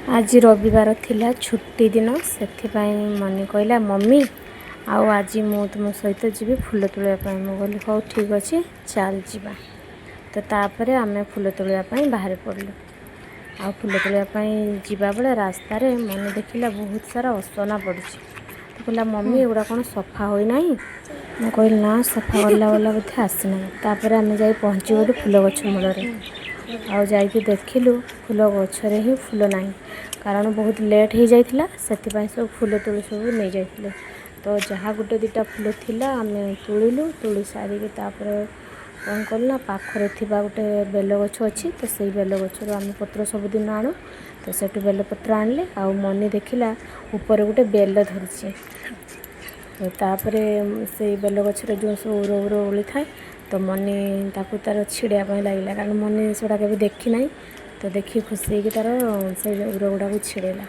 आज रविवार थिला छुट्टी दिन से मनी कहला मम्मी आज मु तुम सहित जी फूल तोड़ापी मुझे कहली हाँ ठीक अच्छे चल जा तो तापर आम फूल तोड़ापी बाहर पड़लु आ फूल तोड़ापी जावा बेले रास्तार मनी देखला बहुत सारा असना पड़ी तो कहला मम्मी एगुड़ा कौन सफा होना मैं कहली ना सफा गला गला बोधे आसना तापर आम जा पहुँची गलु फूल गछ मूल आ जाइए देखिलु फूल गचरे ही फूल ना कारण बहुत लेट हो जाइला से सब फूल तुली सब नहीं जाइए तो जहाँ गोटे दुटा फूल थिला आम तुलिलु तुली सारिक कौन कलु पाखरे थिबा गोटे बेल गछ अच्छी तो से बेल गचर आम पत्र सबुदिन आणु तो सेठू बेल पत्र आणले आ मनी देखला ऊपर गोटे बेल धरछे तो तापर से बेल गचर जो सब उर उर ओली थाए तो मनी तार छिड़ापी लगे कारण मनी सेटा के देखी ना तो देखी खुशी कि तार से उर गुड़ा को छिड़ेला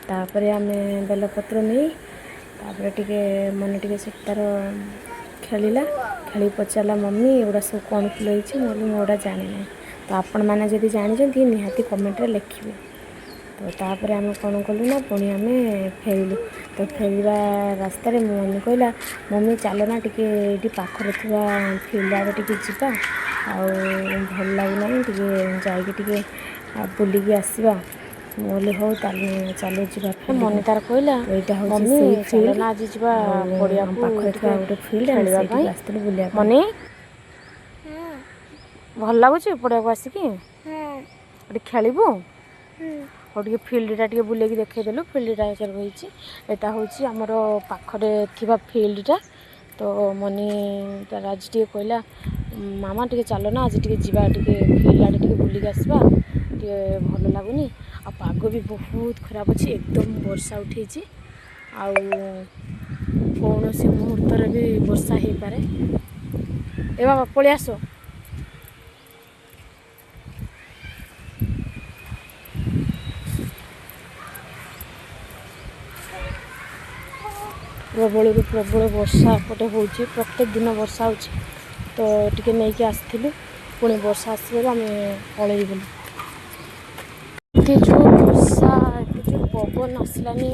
तापर आम बेलपत्र नहीं तापर टिके मनी टिके से तार खेलिला खेली पचारा मम्मी एगुड़ा सब कौन फुल होती मुझे जानी ना तो आपण मैंने जब जानते निहाती कमेंट रे लिखिए तो तापर आम कौन कलु ना पुणी आम फेरिलु तो फेरवा रास्त मम्मी कहला मम्मी चल ना टी पाखरे थी फिल्ड आगे टी जा भल लगुना टे बुलिकी आसवा बोली हो चलो जा मनी तार कहला यहाँ मम्मी चल ना आज जा पड़िया पाखे थोड़ा गोटे फील्ड बुलिया मनी भल लगुच पड़िया को आसिकी खेलबू और टे फिल्डटा टे बुले देखदेलु फिल्डटा रही यहाँ हूँ आमर पाखरे थिबा फिल्डटा तो मनी तार आज टे कहला मामा टे चल ना आज टे जा फिल्ड आड़े टे बुलिक आसवा टे भल लगुनि आ पाग भी बहुत खराब अच्छे एकदम वर्षा उठे कौन सी मुहूर्त भी वर्षा हो पारे ए बाबा पलि आस प्रबल प्रबल वर्षा पटे हो प्रत्येक दिन वर्षा हो तो टिके नहीं कि आसलु पुणी वर्षा आसबार आम पलि गलु एत जोर वर्षा एत जोर पवन आसलानी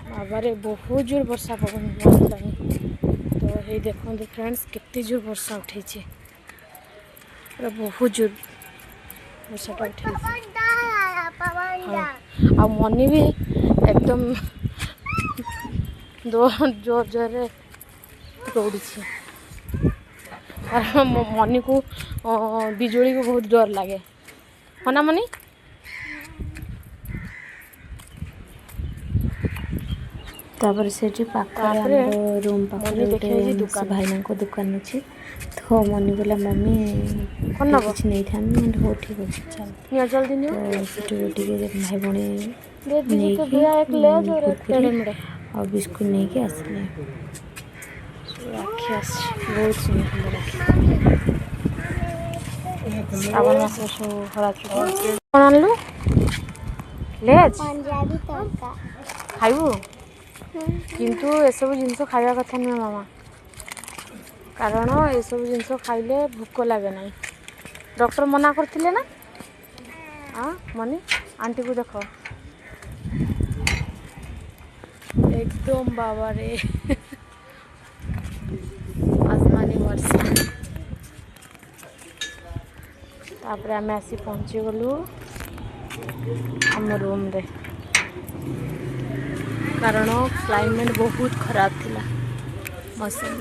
बाबारे बहुत जोर वर्षा पवन आसलानी तो ये देखते फ्रेंड्स केते जोर वर्षा उठे पूरा बहुत जोर वर्षाटा उठे आ मनी भी एकदम जोर जोर दौड़ी कारण मनी को बिजुली को बहुत डर लगे हाँ ना मनी तापर से रूम पाखे भाईना को दुकान अच्छे तो मनी बोला मम्मी कुछ नहीं था हो ठीक अच्छे चल जल्दी भाई भौणी और बिस्कुट नहीं कि आसले राखी आस बहुत सुंदर राखी श्रावण मास सब हरा चुका कौन आनलु लेज खाइबू किंतु एसबू जिनस खाइबा कथा नुह मामा कारण एसबू जिनस खाइले भोक लगे ना डॉक्टर मना करथिले ना हाँ मनी आंटी को देख एकदम बाबा रे आसमानी वर्षा तापर आम आसी पहुँची गलु आम रूम रे कारण क्लाइमेट बहुत खराब थिला मौसम